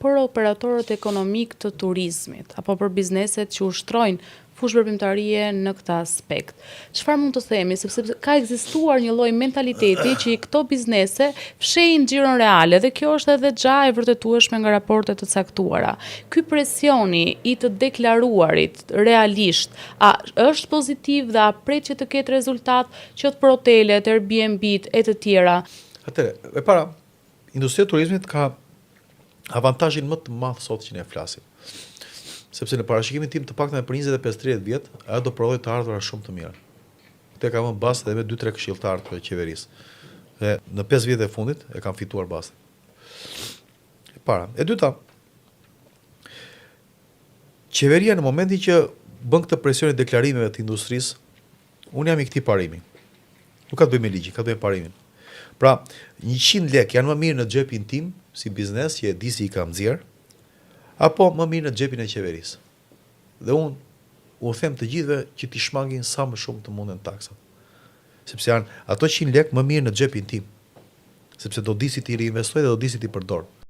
për operatorët ekonomik të turizmit apo për bizneset që ushtrojnë fushë veprimtarie në këtë aspekt. Çfarë mund të themi, sepse ka ekzistuar një lloj mentaliteti që këto biznese fshehin xhiron reale dhe kjo është edhe xha e vërtetueshme nga raportet të caktuara. Ky presioni i të deklaruarit realisht është pozitiv dhe a pret që të ketë rezultat qoftë për hotelet, Airbnb-t e të tjera. Atëre, e para, industria e turizmit ka avantazhin më të madh sot që ne flasim. Sepse në parashikimin tim të paktën për 25-30 vjet, ajo do prodhoj të ardhura shumë të mira. Këtë ka vënë bastë edhe me 2-3 këshilltarë të qeverisë. Dhe në 5 vjet e fundit e kanë fituar bastë. E para. E dyta, qeveria në momentin që bën këtë presion e deklarimeve të industrisë, unë jam i këtij parimi. Nuk ka të bëjë me ligjin, ka të bëjë me parimin. Pra, 100 lekë janë më mirë në xhepin tim si biznes që e di si i kam nxjerr, apo më mirë në xhepin e qeverisë. Dhe unë u them të gjithëve që t'i shmangin sa më shumë të munden taksat. Sepse janë ato 100 lekë më mirë në xhepin tim. Sepse do di si t'i reinvestoj dhe do di si t'i përdor.